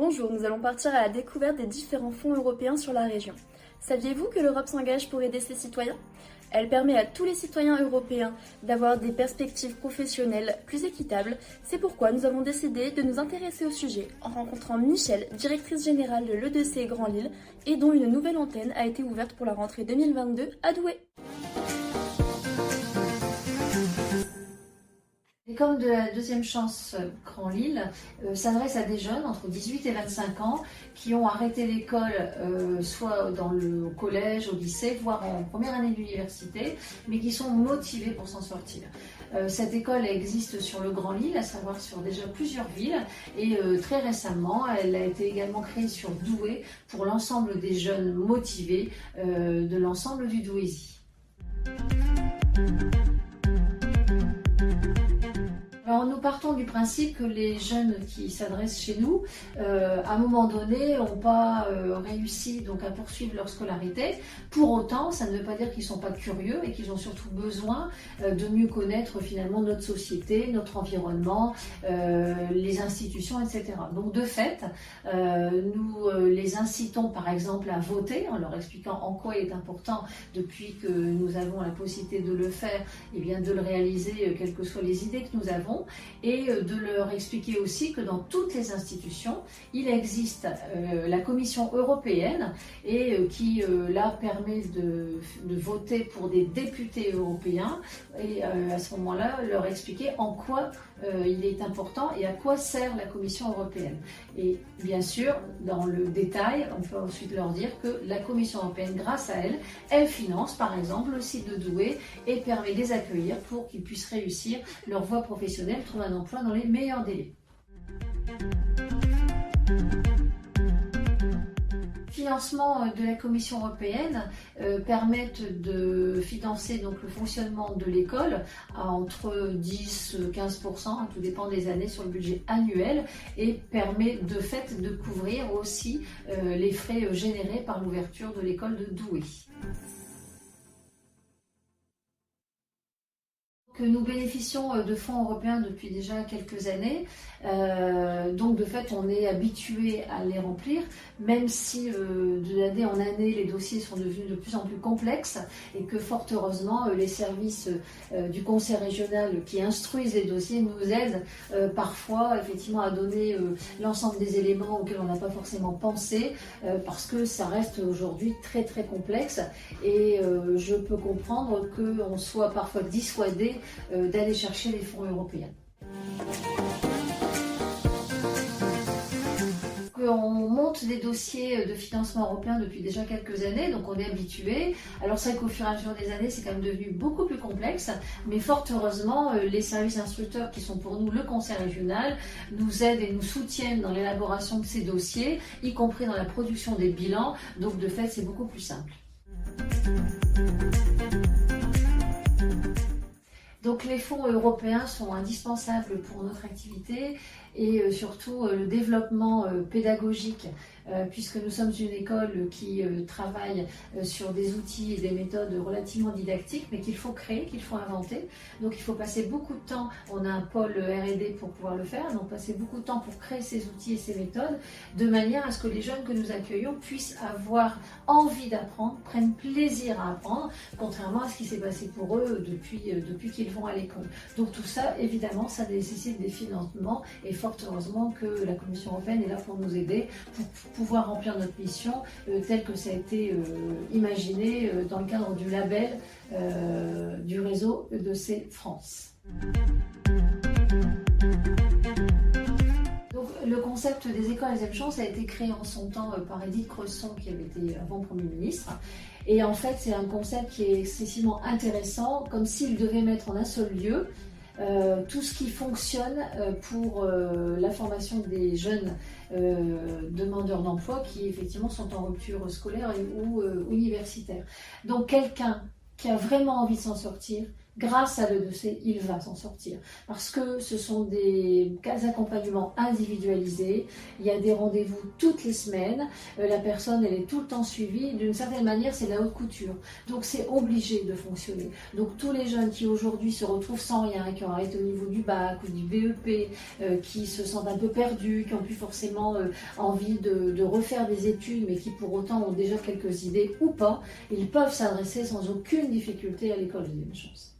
Bonjour, nous allons partir à la découverte des différents fonds européens sur la région. Saviez-vous que l'Europe s'engage pour aider ses citoyens ? Elle permet à tous les citoyens européens d'avoir des perspectives professionnelles plus équitables. C'est pourquoi nous avons décidé de nous intéresser au sujet en rencontrant Michèle, directrice générale de l'EDC Grand Lille et dont une nouvelle antenne a été ouverte pour la rentrée 2022 à Douai. L'école de la deuxième chance Grand Lille s'adresse à des jeunes entre 18 et 25 ans qui ont arrêté l'école soit dans le collège, au lycée, voire en première année d'université, mais qui sont motivés pour s'en sortir. Cette école existe sur le Grand Lille, à savoir sur déjà plusieurs villes, et très récemment, elle a été également créée sur Douai pour l'ensemble des jeunes motivés de l'ensemble du Douaisis. Alors, nous partons du principe que les jeunes qui s'adressent chez nous, à un moment donné, n'ont pas réussi donc, à poursuivre leur scolarité. Pour autant, ça ne veut pas dire qu'ils ne sont pas curieux et qu'ils ont surtout besoin de mieux connaître finalement notre société, notre environnement, les institutions, etc. Donc de fait, nous les incitons par exemple à voter en leur expliquant en quoi il est important, depuis que nous avons la possibilité de le faire, et bien de le réaliser, quelles que soient les idées que nous avons. Et de leur expliquer aussi que dans toutes les institutions, il existe la Commission européenne et qui là permet de voter pour des députés européens et à ce moment-là leur expliquer en quoi il est important et à quoi sert la Commission européenne. Et bien sûr, dans le détail, on peut ensuite leur dire que la Commission européenne, grâce à elle, elle finance par exemple le site de Douai et permet de les accueillir pour qu'ils puissent réussir leur voie professionnelle, trouver un emploi dans les meilleurs délais. Financement de la Commission européenne permettent de financer donc le fonctionnement de l'école à entre 10-15%, tout dépend des années sur le budget annuel, et permet de fait de couvrir aussi les frais générés par l'ouverture de l'école de Douai. Que nous bénéficions de fonds européens depuis déjà quelques années, donc de fait on est habitué à les remplir, même si de l'année en année les dossiers sont devenus de plus en plus complexes et que fort heureusement les services du conseil régional qui instruisent les dossiers nous aident parfois effectivement à donner l'ensemble des éléments auxquels on n'a pas forcément pensé, parce que ça reste aujourd'hui très très complexe et je peux comprendre qu'on soit parfois dissuadé d'aller chercher les fonds européens. On monte des dossiers de financement européen depuis déjà quelques années, donc on est habitué. Alors c'est vrai qu'au fur et à mesure des années, c'est quand même devenu beaucoup plus complexe, mais fort heureusement, les services instructeurs qui sont pour nous le conseil régional nous aident et nous soutiennent dans l'élaboration de ces dossiers, y compris dans la production des bilans, donc de fait c'est beaucoup plus simple. Donc les fonds européens sont indispensables pour notre activité et surtout le développement pédagogique, puisque nous sommes une école qui travaille sur des outils et des méthodes relativement didactiques, mais qu'il faut créer, qu'il faut inventer. Donc il faut passer beaucoup de temps, on a un pôle R&D pour pouvoir le faire, donc passer beaucoup de temps pour créer ces outils et ces méthodes, de manière à ce que les jeunes que nous accueillons puissent avoir envie d'apprendre, prennent plaisir à apprendre, contrairement à ce qui s'est passé pour eux depuis qu'ils vont à l'école. Donc tout ça, évidemment, ça nécessite des financements et fort heureusement que la Commission européenne est là pour nous aider, pour pouvoir remplir notre mission telle que ça a été imaginé dans le cadre du label du réseau EDC France. Donc, le concept des écoles à deuxième chance a été créé en son temps par Edith Cresson, qui avait été avant Premier ministre. Et en fait, c'est un concept qui est excessivement intéressant, comme s'il devait mettre en un seul lieu tout ce qui fonctionne pour la formation des jeunes demandeurs d'emploi qui effectivement sont en rupture scolaire ou universitaire. Donc quelqu'un qui a vraiment envie de s'en sortir, grâce à l'E2C, il va s'en sortir. Parce que ce sont des accompagnements individualisés, il y a des rendez-vous toutes les semaines, la personne elle est tout le temps suivie, d'une certaine manière c'est la haute couture. Donc c'est obligé de fonctionner. Donc tous les jeunes qui aujourd'hui se retrouvent sans rien, qui ont arrêté au niveau du bac ou du BEP, qui se sentent un peu perdus, qui n'ont plus forcément envie de refaire des études, mais qui pour autant ont déjà quelques idées ou pas, ils peuvent s'adresser sans aucune difficulté à l'école des Chance.